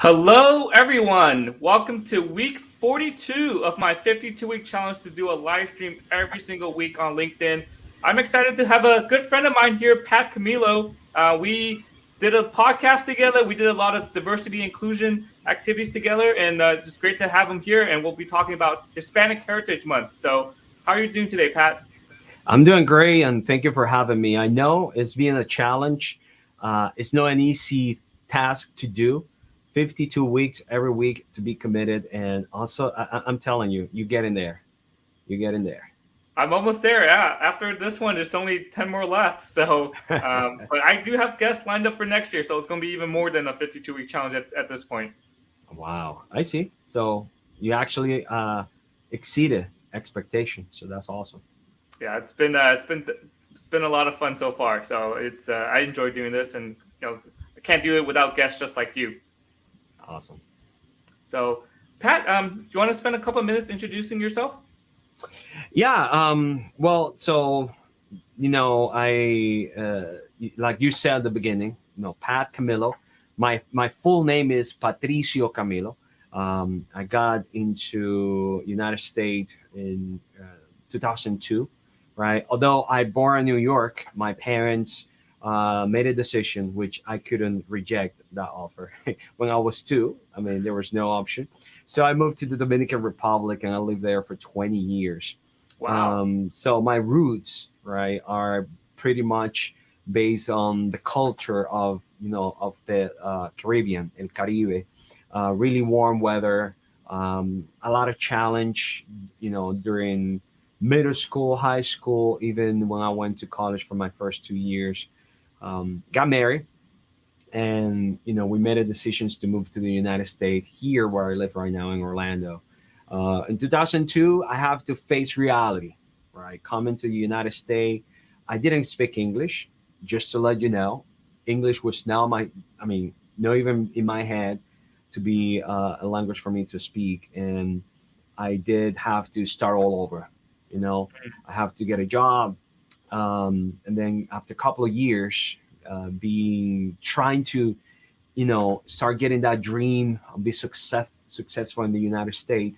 Hello, everyone. Welcome to week 42 of my 52-week challenge to do a live stream every single week on LinkedIn. I'm excited to have a good friend of mine here, Pat Camilo. We did a podcast together. We did a lot of diversity inclusion activities together, and it's great to have him here. And we'll be talking about Hispanic Heritage Month. So, how are you doing today, Pat? I'm doing great, and thank you for having me. I know it's been a challenge. It's not an easy task to do. 52 weeks every week to be committed, and also I'm telling you, you get in there. You get in there. I'm almost there. Yeah. After this one, there's only 10 more left. So, but I do have guests lined up for next year. So it's going to be even more than a 52-week challenge at this point. Wow, I see. So you actually exceeded expectations. So that's awesome. Yeah, it's been a lot of fun so far. So it's I enjoy doing this, and I can't do it without guests just like you. Awesome. So, Pat, do you want to spend a couple of minutes introducing yourself? Yeah. Well, so like you said at the beginning, Pat Camilo. My full name is Patricio Camilo. I got into United States in 2002, right? Although I born in New York, my parents made a decision which I couldn't reject that offer. When I was two, I mean, there was no option. So I moved to the Dominican Republic and I lived there for 20 years. Wow. So my roots, right, are pretty much based on the culture of the Caribbean and Caribe. Really warm weather, a lot of challenge, during middle school, high school, even when I went to college for my first 2 years. Got married, and we made a decisions to move to the United States here, where I live right now in Orlando. In 2002, I have to face reality, right? Coming to the United States, I didn't speak English. Just to let you know, English was now I mean, not even in my head to be a language for me to speak, and I did have to start all over. You know, I have to get a job, and then after a couple of years, being trying to start getting that dream, be successful in the United States.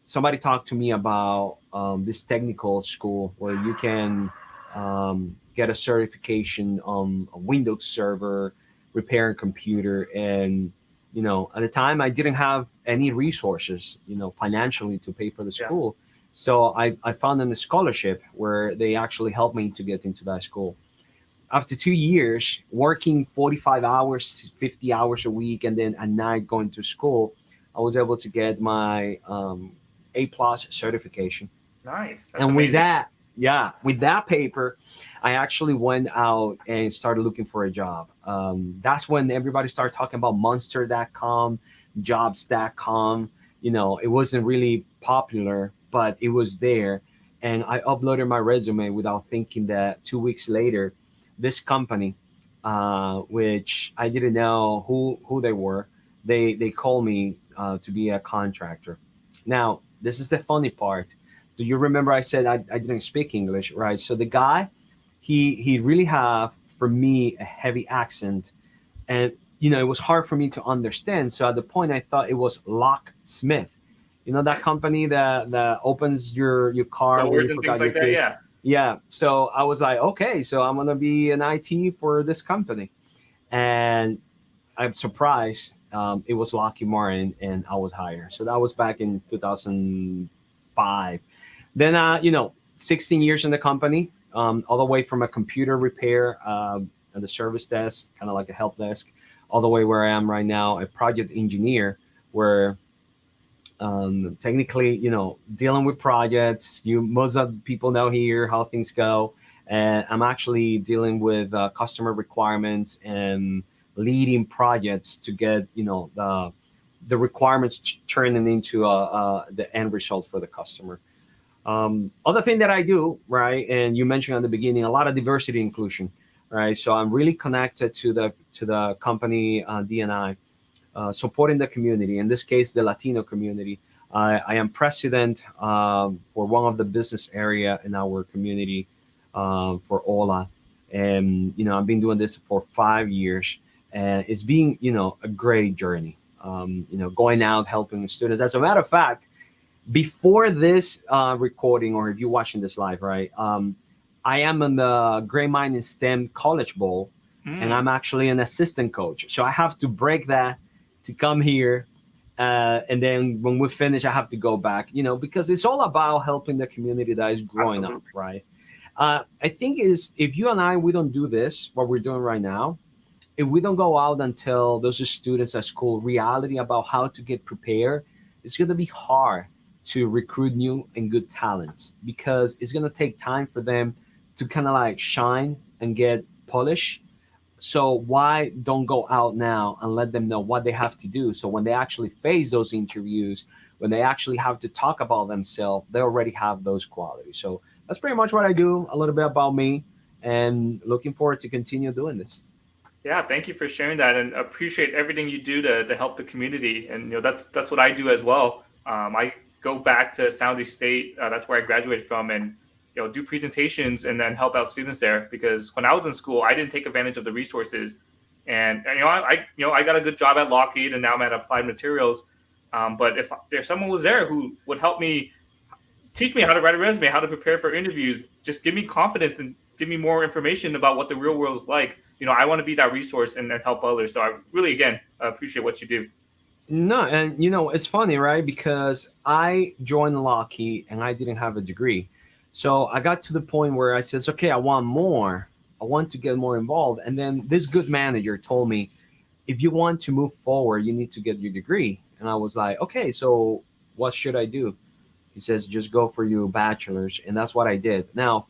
Somebody talked to me about this technical school where you can get a certification on a Windows server, repair a computer, and at the time I didn't have any resources, financially to pay for the Yeah. school. So I found a scholarship where they actually helped me to get into that school. After 2 years working 45 hours, 50 hours a week, and then at night going to school, I was able to get my A plus certification. Nice. That's And with amazing. that, yeah, with that paper, I actually went out and started looking for a job. That's when everybody started talking about monster.com, jobs.com. It wasn't really popular, but it was there. And I uploaded my resume without thinking that 2 weeks later, this company, which I didn't know who they were, they called me to be a contractor. Now, this is the funny part. Do you remember I said I didn't speak English, right? So the guy, he really have for me a heavy accent, and it was hard for me to understand. So at the point, I thought it was locksmith. That company that opens your car when you Doors and things forgot your like that. keys. Yeah. Yeah. So I was like, okay, so I'm gonna be an IT for this company, and I'm surprised. It was Lockheed Martin, and I was hired. So that was back in 2005. Then, 16 years in the company, all the way from a computer repair at the service desk, kind of like a help desk, all the way where I am right now, a project engineer, where technically, dealing with projects. Most of the people know here how things go, and I'm actually dealing with customer requirements and leading projects to get the requirements turning into the end result for the customer. Other thing that I do, right, and you mentioned at the beginning, a lot of diversity inclusion, right? So I'm really connected to the company DNI, supporting the community. In this case, the Latino community. I am president for one of the business area in our community for HOLA, and I've been doing this for 5 years. and it's been a great journey. Going out helping students. As a matter of fact, before this recording, or if you're watching this live, right? I am in the Gray Mind in STEM College Bowl, and Mm, I'm actually an assistant coach. So I have to break that to come here, and then when we finish, I have to go back. Because it's all about helping the community that is growing up, absolutely. right? I think is if you and I we don't do this, what we're doing right now, if we don't go out and tell those students at school reality about how to get prepared, it's going to be hard to recruit new and good talents because it's going to take time for them to kind of like shine and get polished. So why don't go out now and let them know what they have to do? So when they actually face those interviews, when they actually have to talk about themselves, they already have those qualities. So that's pretty much what I do. A little bit about me, and looking forward to continue doing this. Yeah, thank you for sharing that, and appreciate everything you do to help the community. And that's what I do as well. I go back to San Jose State. That's where I graduated from, and do presentations and then help out students there. Because when I was in school, I didn't take advantage of the resources, and I got a good job at Lockheed, and now I'm at Applied Materials. But if someone was there who would help me teach me how to write a resume, how to prepare for interviews. Just give me confidence and give me more information about what the real world is like. I want to be that resource and help others. So I really, again, appreciate what you do. No, and it's funny, right? Because I joined Lockheed and I didn't have a degree. So I got to the point where I says, okay, I want more. I want to get more involved. And then this good manager told me, if you want to move forward, you need to get your degree. And I was like, okay, so what should I do? He says, just go for your bachelor's. And that's what I did. Now,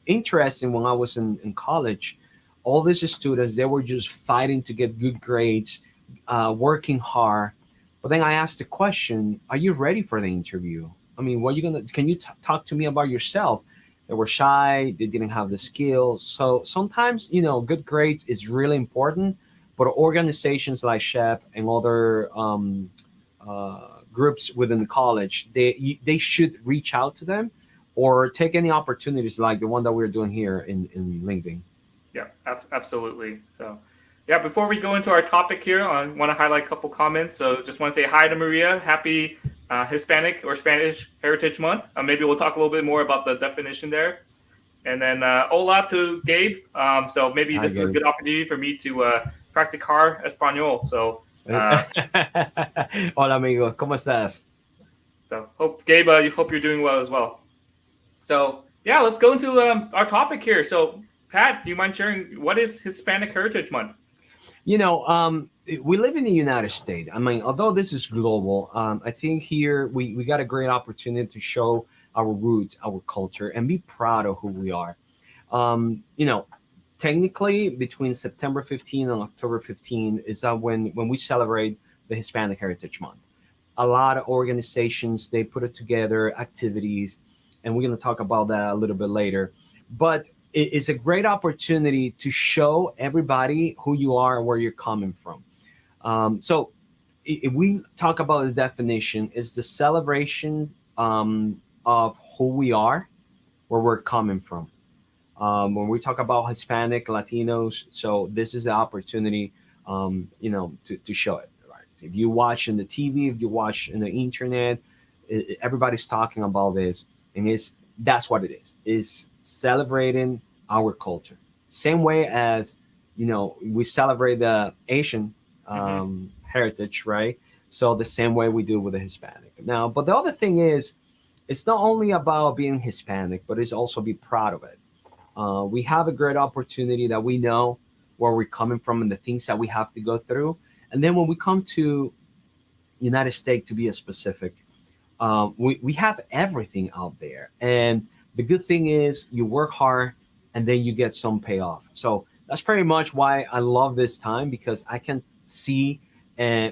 interesting, when I was in college, all these students, they were just fighting to get good grades, working hard. But then I asked the question, are you ready for the interview? I mean, what are you going to, can you talk to me about yourself? They were shy, they didn't have the skills. So sometimes, good grades is really important, but organizations like SHEP and other groups within the college, they should reach out to them or take any opportunities like the one that we're doing here in LinkedIn. Yeah, absolutely. So, yeah, before we go into our topic here, I want to highlight a couple comments. So, just want to say hi to Maria. Happy Hispanic or Spanish Heritage Month. Maybe we'll talk a little bit more about the definition there. And then hola to Gabe. So, maybe Hi, this is a Gary. good opportunity for me to practicar español. So, uh, Hola, amigo. ¿Cómo estás? hope Gabe, you hope you're doing well as well. So yeah, let's go into our topic here. So Pat, do you mind sharing what is Hispanic Heritage Month? You know, um, we live in the United States. I mean, although this is global, I think here we got a great opportunity to show our roots, our culture, and be proud of who we are. Um, you know, Technically, between September 15 and October 15 is that when we celebrate the Hispanic Heritage Month. A lot of organizations they put it together, activities, and we're going to talk about that a little bit later. But it's a great opportunity to show everybody who you are and where you're coming from. So if we talk about the definition, is the celebration of who we are, where we're coming from. When we talk about Hispanic, Latinos, so this is the opportunity, to show it. Right. So if you watch in the TV, if you watch in the internet, everybody's talking about this, and that's what it is. Is celebrating our culture. Same way as we celebrate the Asian Hmm. heritage, right? So the same way we do with the Hispanic. Now, but the other thing is, it's not only about being Hispanic, but it's also be proud of it. We have a great opportunity that we know where we're coming from and the things that we have to go through. And then when we come to United States, to be a specific, we have everything out there. And the good thing is you work hard and then you get some payoff. So that's pretty much why I love this time because I can see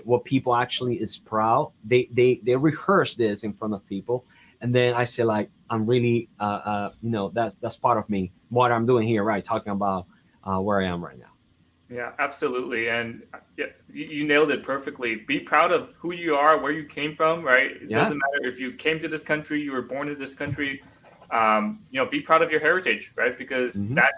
what people actually is proud. They rehearse this in front of people, and then I say like I'm really that's part of me. What I'm doing here, right? Talking about where I am right now. Yeah, absolutely. And yeah, you nailed it perfectly. Be proud of who you are, where you came from, right? It Yeah. doesn't matter if you came to this country, you were born in this country. Be proud of your heritage, right? Because Hmm. that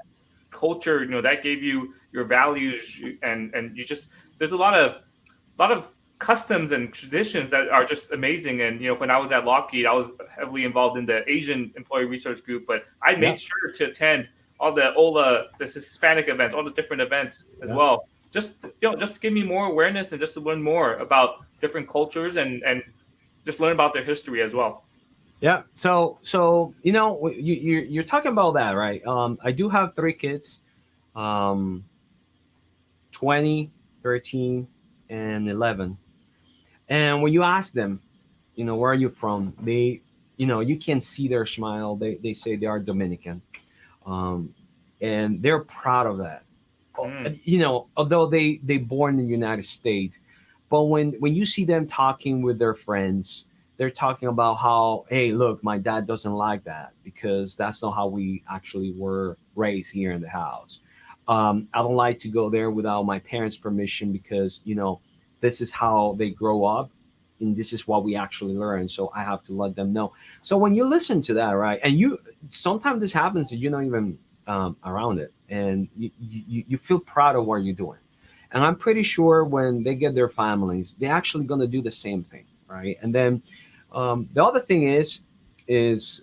culture, that gave you your values, and you just there's a lot of customs and traditions that are just amazing. And when I was at Lockheed, I was heavily involved in the Asian Employee Resource Group, but I Yeah, made sure to attend all the HOLA, the Hispanic events, all the different events as yeah, well, just to give me more awareness and just to learn more about different cultures and just learn about their history as well. yeah. So you're talking about that, right? I do have three kids, um, 20, 13, and 11. And when you ask them, where are you from? You can see their smile. They say they are Dominican, um, and they're proud of that. Mm. Although they born in the United States, but when you see them talking with their friends, they're talking about how, hey, look, my dad doesn't like that because that's not how we actually were raised here in the house. I don't like to go there without my parents' permission because this is how they grow up, and this is what we actually learn. So I have to let them know. So when you listen to that, right, and you sometimes this happens that you're not even around it, and you feel proud of what you're doing. And I'm pretty sure when they get their families, they're actually going to do the same thing, right? And then the other thing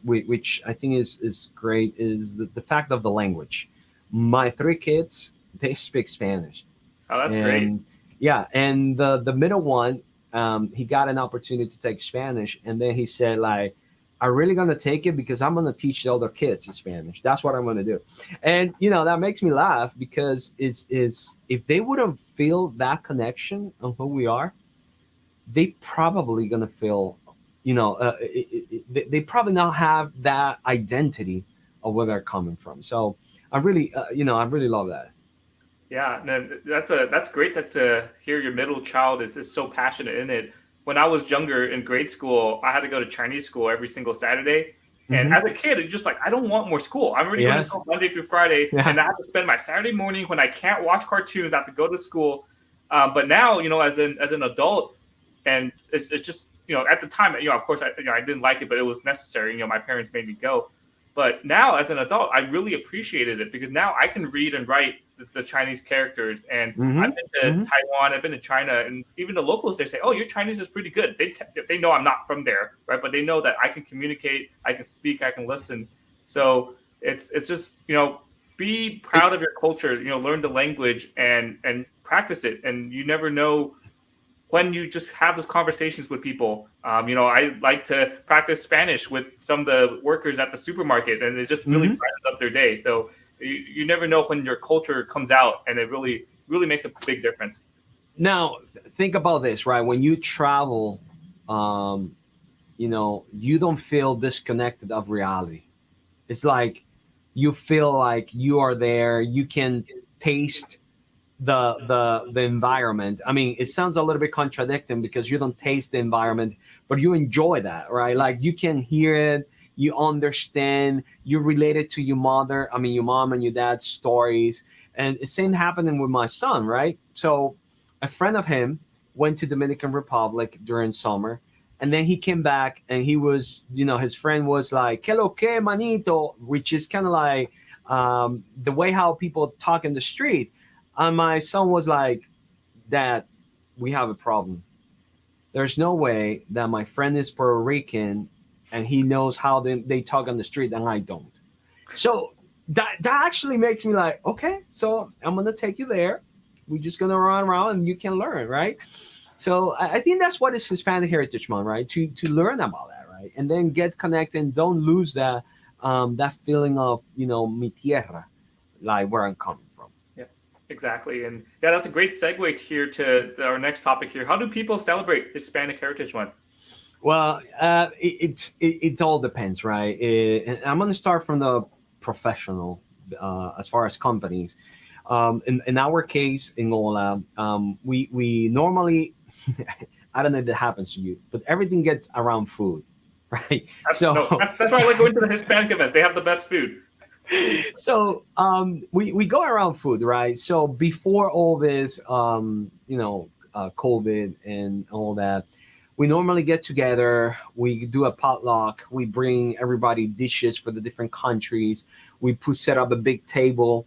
which I think is great is the fact of the language. My three kids, they speak Spanish, Oh, that's great. and yeah, and the middle one, he got an opportunity to take Spanish, and then he said like, I'm really gonna take it because I'm gonna teach the other kids Spanish. That's what I'm gonna do. And that makes me laugh because is if they wouldn't feel that connection on who we are, they probably gonna feel, they probably not have that identity of where they're coming from. So I really love that. Yeah, no, that's great that to hear your middle child is so passionate in it. When I was younger in grade school, I had to go to Chinese school every single Saturday. And Hmm. as a kid, it's just like I don't want more school. I'm already going to Yes. school Monday through Friday, Yeah. and I have to spend my Saturday morning when I can't watch cartoons. I have to go to school. But now, as an adult, and it's just at the time, of course, I didn't like it, but it was necessary. My parents made me go. But now, as an adult, I really appreciated it because now I can read and write the Chinese characters. And I've Hmm. been to Hmm. Taiwan, I've been to China, and even the locals, they say, "Oh, your Chinese is pretty good." They know I'm not from there, right? But they know that I can communicate, I can speak, I can listen. So it's just be proud of your culture. Learn the language and practice it. And you never know when you just have those conversations with people. I like to practice Spanish with some of the workers at the supermarket, and it just really Hmm. brightens up their day. So you never know when your culture comes out, and it really, really makes a big difference. Now, think about this, right? When you travel, um, you don't feel disconnected of reality. It's like you feel like you are there. You can taste the environment. I mean, it sounds a little bit contradicting because you don't taste the environment, but you enjoy that, right? Like you can hear it, you understand, you relate it to your mother. I mean, your mom and your dad's stories, and the same happening with my son, right? So, a friend of him went to Dominican Republic during summer, and then he came back, and he was, his friend was like, "Que lo que, manito," which is kind of like the way how people talk in the street. And my son was like, Dad, we have a problem. There's no way that my friend is Puerto Rican and he knows how they talk on the street and I don't. So that actually makes me like, okay, so I'm gonna take you there. We're just gonna run around and you can learn, right? So I think that's what is Hispanic Heritage Month, right? To learn about that, right? And then get connected and don't lose that feeling of mi tierra, like where I'm coming from. Yeah, exactly. And yeah, that's a great segue here to our next topic here. How do people celebrate Hispanic Heritage Month? Well, it all depends, right? And I'm going to start from the professional, as far as companies. In our case, in HOLA, we normally, I don't know if that happens to you, but everything gets around food, right? That's, no, So that's why I like going to the Hispanic events. They have the best food. we go around food, right? So before all this, COVID and all that, we normally get together. We do a potluck. We bring everybody dishes for the different countries. We set up a big table,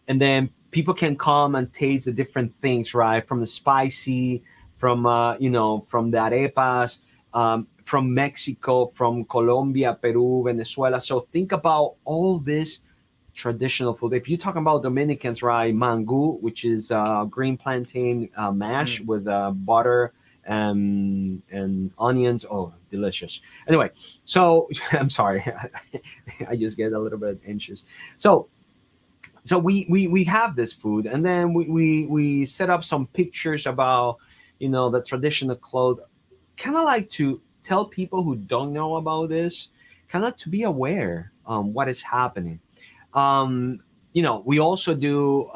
and then people can come and taste the different things, right? From the spicy, from from the arepas, from Mexico, from Colombia, Peru, Venezuela. So think about all this traditional food. If you're talking about Dominicans, right, mango, which is green plantain mash Mm. with butter and onions. Oh, delicious. Anyway, so I'm sorry, I just get a little bit anxious. So we have this food, and then we set up some pictures about the traditional clothes, kind of like to tell people who don't know about this, kind of to be aware what is happening. um, we also do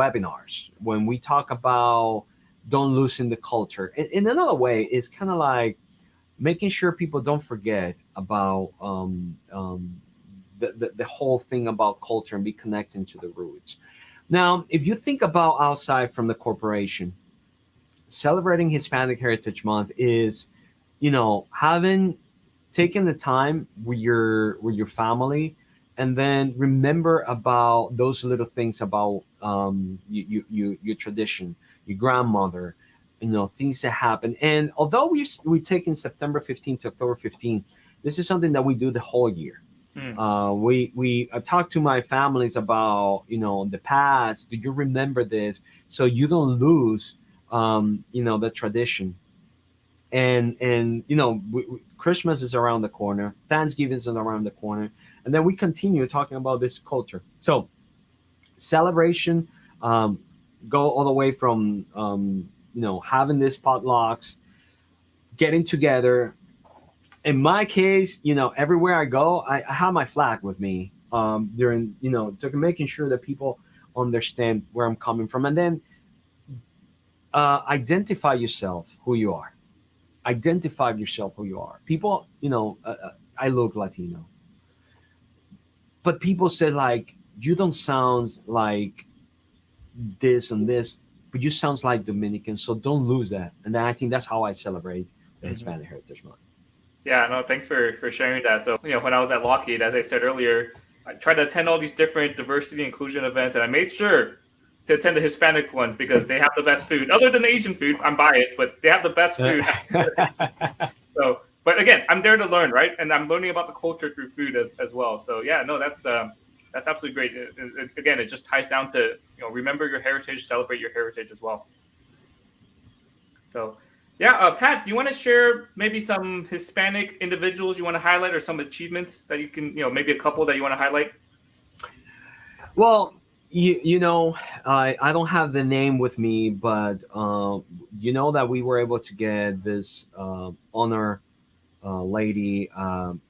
webinars when we talk about don't losing the culture. In another way, it's kind of like making sure people don't forget about the whole thing about culture and be connecting to the roots. Now, if you think about outside from the corporation, celebrating Hispanic Heritage Month is, having taking the time with your family, and then remember about those little things about your tradition, your grandmother, things that happen. And although we take in September 15th to October 15th, this is something that we do the whole year. Mm. We I talk to my families about the past. Do you remember this? So you don't lose the tradition. And Christmas is around the corner, Thanksgiving is around the corner, and then we continue talking about this culture. So celebration, um, go all the way from having these potlucks, getting together. In my case, everywhere I go, I have my flag with me, during to making sure that people understand where I'm coming from, and then identify yourself who you are. Identify yourself who you are. People, I look Latino, but people say like you don't sound like this and this, but you sounds like Dominican. So don't lose that. And then I think that's how I celebrate the Mhm. Hispanic Heritage Month. Yeah, no, thanks for sharing that. So, when I was at Lockheed, as I said earlier, I tried to attend all these different diversity inclusion events, and I made sure to attend the Hispanic ones because they have the best food. Other than the Asian food, I'm biased, but they have the best food. So, but again, I'm there to learn, right? And I'm learning about the culture through food as well. So, yeah, no, that's absolutely great. Again, it just ties down to remember your heritage, celebrate your heritage as well. So, yeah, Pat, do you want to share maybe some Hispanic individuals you want to highlight, or some achievements that you can, maybe a couple that you want to highlight? Well, I don't have the name with me, but you know that we were able to get this honor lady on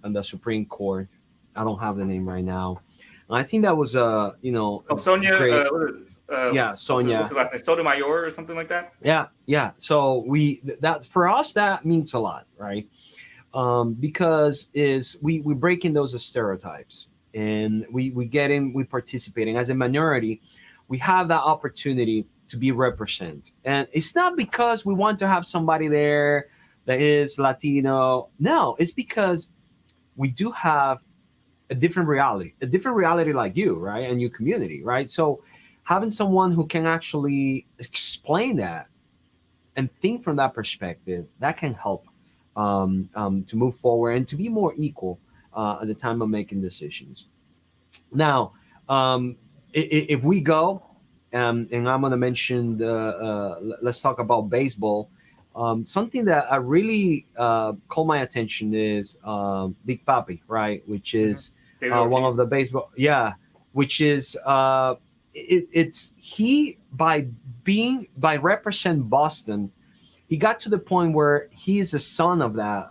the Supreme Court. I don't have the name right now. I think that was Oh, a Sonia, great. Yeah, what's Sonia. her last name? Sotomayor or something like that. Yeah. So that's for us, that means a lot, right? Because is we breaking those stereotypes, and we getting we participating as a minority. We have that opportunity to be represented, and it's not because we want to have somebody there that is Latino. No, it's because we do have a different reality like you, right, and your community, right? So having someone who can actually explain that and think from that perspective, that can help to move forward and to be more equal at the time of making decisions. Now, if we go, and I'm going to mention let's talk about baseball. Something that I really caught my attention is Big Papi, right? Which Hmm. is David one of Ortiz. the baseball, yeah, which is it's he by represent Boston, he got to the point where he is the son of that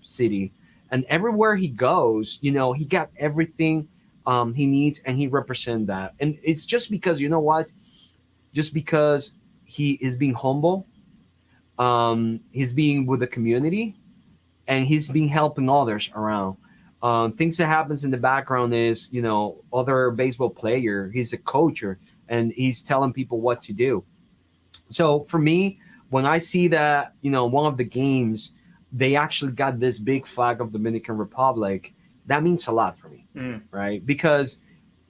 city, and everywhere he goes, he got everything he needs, and he represent that. And it's just because what, just because he is being humble, he's being with the community, and he's been helping others around. Things that happens in the background is other baseball player, he's a coacher, and he's telling people what to do. So for me, when I see that, one of the games, they actually got this big flag of Dominican Republic, that means a lot for me, Mm. right? Because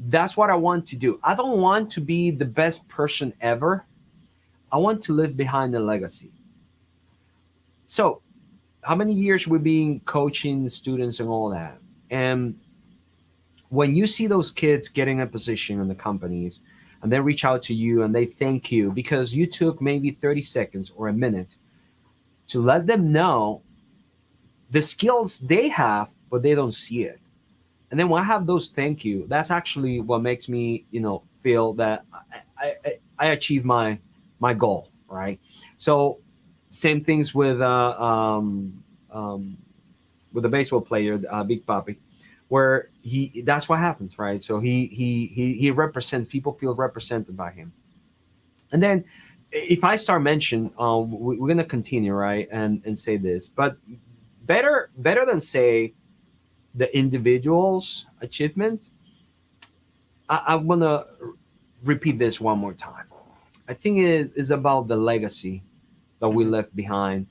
That's what I want to do. I don't want to be the best person ever. I want to leave behind a legacy. So, how many years we've been coaching students and all that? And when you see those kids getting a position in the companies and they reach out to you and they thank you because you took maybe 30 seconds or a minute to let them know the skills they have, but they don't see it. And then when I have those thank you, that's actually what makes me, feel that I achieve my goal, right? So same things with the baseball player, Big Papi, where he that's what happens, right? So he represents, people feel represented by him. And then if I start mention, we're gonna continue, right, and say this, but better than say the individual's achievement. I want to repeat this one more time. I think it is about the legacy that we Mhm. left behind,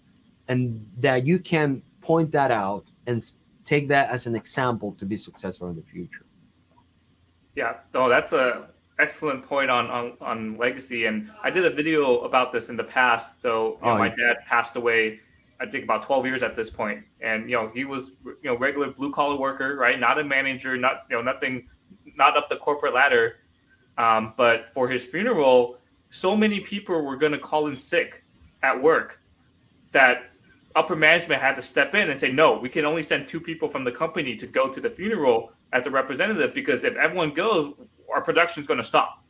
and that you can point that out and take that as an example to be successful in the future. Yeah, oh, that's a excellent point on legacy. And I did a video about this in the past. So, Oh, my dad passed away, I think about 12 years at this point, and he was regular blue collar worker, right? Not a manager, not nothing, not up the corporate ladder. But for his funeral, so many people were going to call in sick at work that upper management had to step in and say, no, we can only send two people from the company to go to the funeral as a representative, because if everyone goes, our production is going to stop,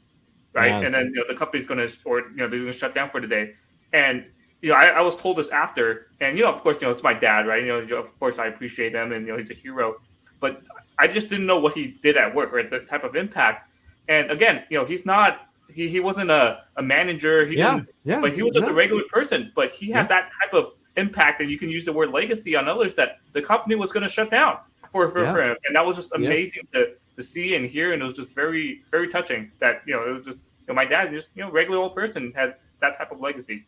right? yeah, And then the company's going to, or they're going to shut down for the day. And I was told this after, and of course, it's my dad, right? Of course, I appreciate him, and he's a hero, but I just didn't know what he did at work, right? The type of impact. And again, he's not, he wasn't a manager, he yeah, didn't, yeah, but he was just a no, regular person, but he yeah, had that type of impact, and you can use the word legacy on others, that the company was going to shut down for yeah, him, and that was just yeah. amazing to see and hear, and it was just very very touching that it was just my dad, just regular old person, had that type of legacy.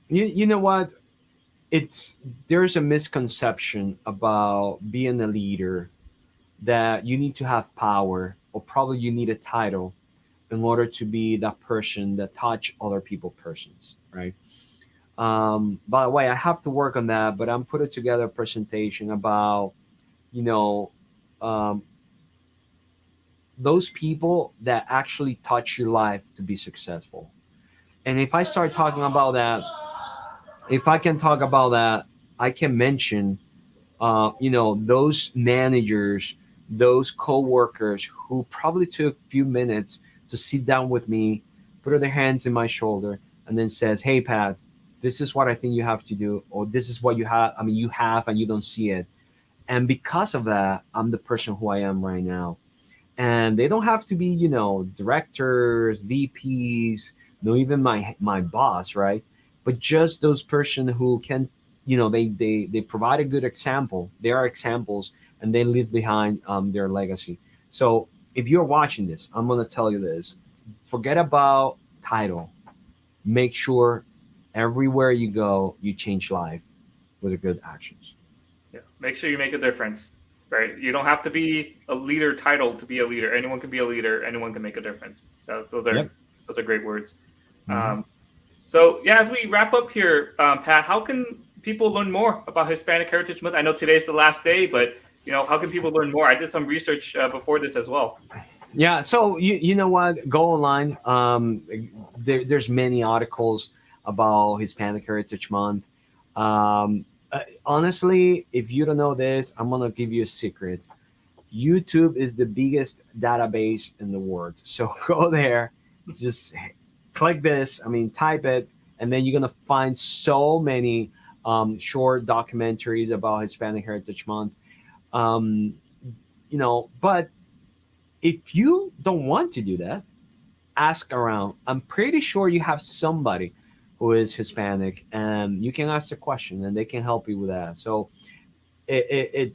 You know what? It's There's a misconception about being a leader, that you need to have power, or probably you need a title in order to be that person that touch other people persons, right? By the way, I have to work on that, but I'm putting together a presentation about, you know, um, those people that actually touch your life to be successful. And if I start talking about that, if I can talk about that, I can mention, those managers, those co-workers who probably took a few minutes to sit down with me, put their hands in my shoulder, and then says, "Hey, Pat, this is what I think you have to do, or this is what you have. I mean, you have, and you don't see it." And because of that, I'm the person who I am right now. And they don't have to be, directors, VPs, no, even my boss, right? But just those person who can, they provide a good example. They are examples, and they leave behind their legacy. So if you're watching this, I'm gonna tell you this: forget about title. Make sure everywhere you go, you change life with the good actions. Yeah, make sure you make a difference, right? You don't have to be a leader title to be a leader. Anyone can be a leader. Anyone can make a difference. Yep. Those are great words. Hmm. Um, so yeah, as we wrap up here, Pat, how can people learn more about Hispanic Heritage Month? I know today's the last day, but how can people learn more? I did some research before this as well. Yeah, so you know what? Go online. There's many articles about Hispanic Heritage Month. Honestly, if you don't know this, I'm gonna give you a secret. YouTube is the biggest database in the world. So go there, just click this. I mean, type it, and then you're gonna find so many short documentaries about Hispanic Heritage Month. Um, but if you don't want to do that, ask around. I'm pretty sure you have somebody who is Hispanic, and you can ask the question, and they can help you with that. So the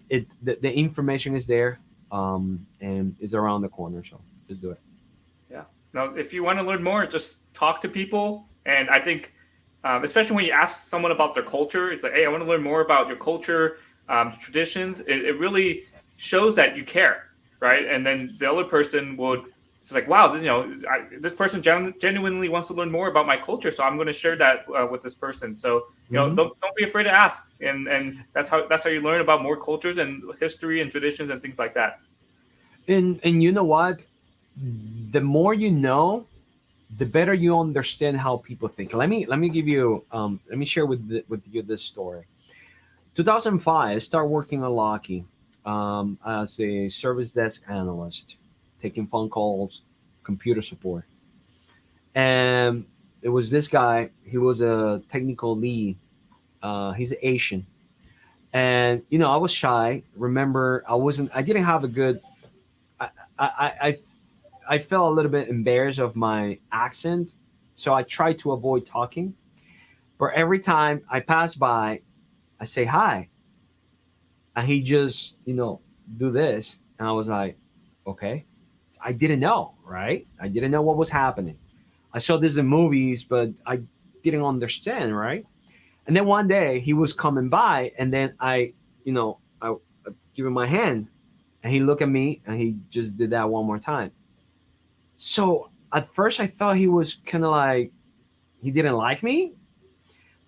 information is there, and is around the corner. So just do it. Yeah. Now, if you want to learn more, just talk to people. And I think, especially when you ask someone about their culture, it's like, hey, I want to learn more about your culture, traditions. It really shows that you care, right? And then the other person would it's like, wow, this person genuinely wants to learn more about my culture, so I'm going to share that with this person. So Hmm. don't be afraid to ask, and that's how you learn about more cultures and history and traditions and things like that. And you know what? The more you know, the better you understand how people think. Let me give you let me share with you this story. 2005, I started working at Lockheed as a service desk analyst, taking phone calls, computer support. And it was this guy. He was a technical lead. He's Asian, and I was shy. Remember, I didn't have a good. I, I, I, I felt a little bit embarrassed of my accent, so I tried to avoid talking. But every time I pass by, I say hi, and he just do this, and I was like, okay. I didn't know, right? I didn't know what was happening. I saw this in movies, but I didn't understand, right? And then one day he was coming by, and then I give him my hand, and he looked at me, and he just did that one more time. So at first I thought he was kind of like he didn't like me,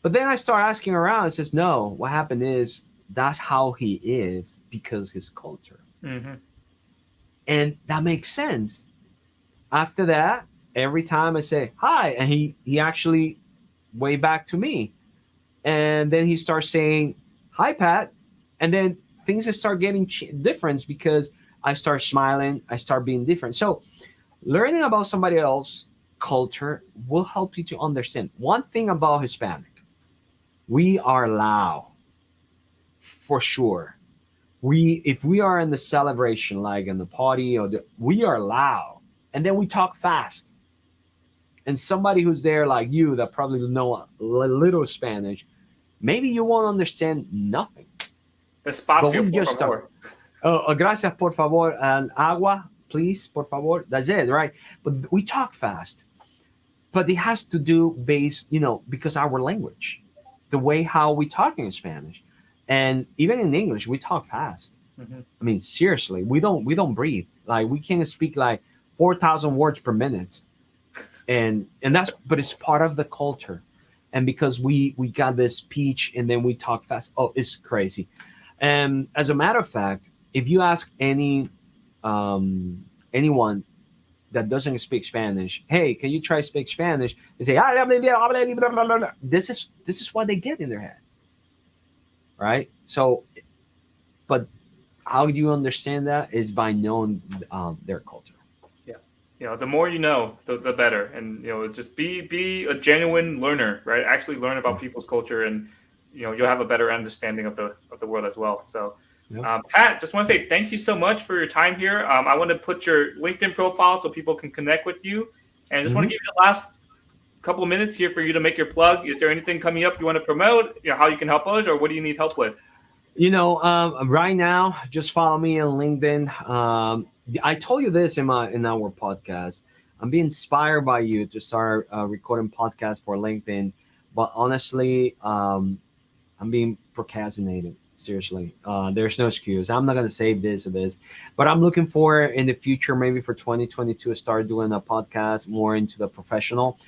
but then I start asking around. And says, no, what happened is that's how he is because his culture, Hmm. and that makes sense. After that, every time I say hi, and he actually wave back to me, and then he starts saying hi, Pat, and then things start getting different because I start smiling, I start being different. So learning about somebody else culture will help you to understand one thing about Hispanic. We are loud for sure. We if we are in the celebration, like in the party, we are loud, and then we talk fast. And somebody who's there like you that probably know a little Spanish, maybe you won't understand nothing. But Despacio, we por just start. favor. Gracias, por favor, and agua, please, por favor. That's it, right? But we talk fast. But it has to do because our language, the way how we talk in Spanish, and even in English, we talk fast. Hmm. I mean, seriously, we don't breathe. Like we can speak like 4,000 words per minute, and that's but it's part of the culture. And because we got this speech and then we talk fast, oh, it's crazy. And as a matter of fact, if you ask anyone that doesn't speak Spanish, hey, can you try speak Spanish? They say, "Ah, blah, blah, blah, blah, blah, blah, blah." This is what they get in their head, right? So, but how do you understand that is by knowing their culture. Yeah. The more you know, the better. And just be a genuine learner, right? Actually learn about people's culture, and you'll have a better understanding of the world as well. So, Yeah. Pat, just want to say thank you so much for your time here. I want to put your LinkedIn profile so people can connect with you, and just want to Hmm. give you the last couple of minutes here for you to make your plug. Is there anything coming up you want to promote? How you can help us, or what do you need help with? Right now, just follow me on LinkedIn. I told you this in our podcast. I'm being inspired by you to start recording podcasts for LinkedIn, but honestly, I'm being procrastinating. Seriously, there's no excuse. I'm not gonna save this or this, but I'm looking for in the future, maybe for 2022, to start doing a podcast more into the professional.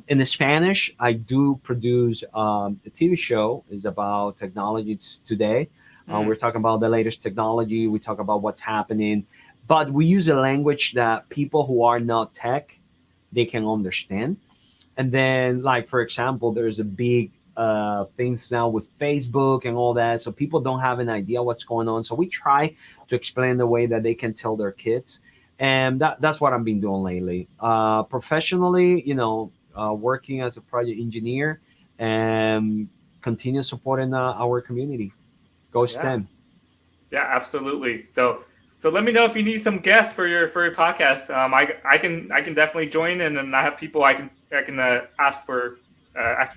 In the Spanish, I do produce a TV show. Is about technology today. We're Mm, talking about the latest technology. We talk about what's happening, but we use a language that people who are not tech they can understand. And then, like for example, there's a big things now with Facebook and all that, so people don't have an idea what's going on. So we try to explain the way that they can tell their kids, and that's what I've been doing lately. Professionally, working as a project engineer and continue supporting our community. Go yeah. STEM. Yeah, absolutely. So let me know if you need some guests for your podcast. I can definitely join, and then I have people I can ask for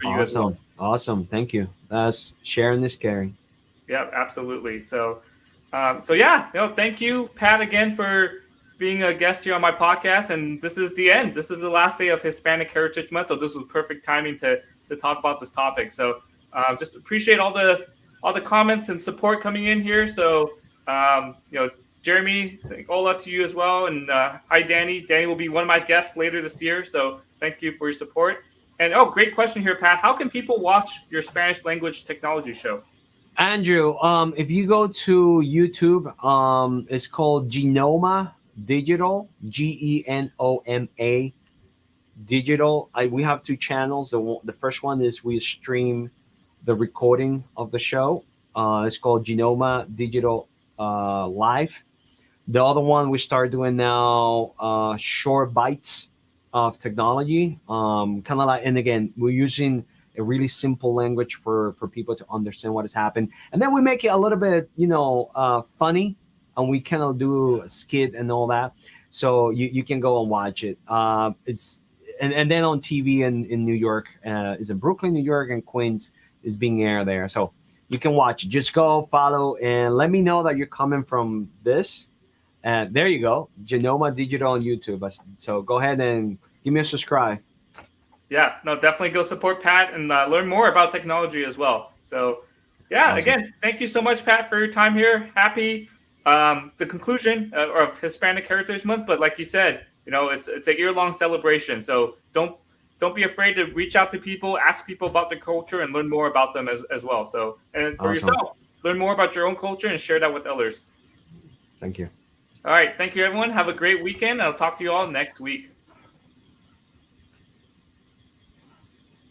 you as well. Awesome, awesome. Thank you. That's sharing is caring. Yeah, absolutely. So yeah, thank you, Pat, again for being a guest here on my podcast. And this is the end. This is the last day of Hispanic Heritage Month, so this was perfect timing to talk about this topic. So just appreciate all the comments and support coming in here. So Jeremy, hola to you as well. And hi, Danny. Danny will be one of my guests later this year. So thank you for your support. And great question here, Pat. How can people watch your Spanish language technology show? Andrew, if you go to YouTube, it's called Genoma Digital, Genoma Digital. We have two channels. The first one is we stream the recording of the show. It's called Genoma Digital Live. The other one we start doing now, short bites of technology, kind of like, and again, we're using a really simple language for people to understand what has happened, and then we make it a little bit, funny, and we kind of do a skit and all that. So you can go and watch it. It's and then on TV in New York, is in Brooklyn, New York, and Queens is being aired there. So you can watch it. Just go follow and let me know that you're coming from this. And there you go, Genoma Digital on YouTube. So go ahead and give me a subscribe. Yeah, no, definitely go support Pat and learn more about technology as well. So, yeah, Awesome. again, thank you so much, Pat, for your time here. Happy the conclusion of Hispanic Heritage Month, but like you said, it's a year-long celebration. So don't be afraid to reach out to people, ask people about their culture, and learn more about them as well. So, and for Awesome. yourself, learn more about your own culture and share that with others. Thank you. All right, thank you, everyone. Have a great weekend. I'll talk to you all next week.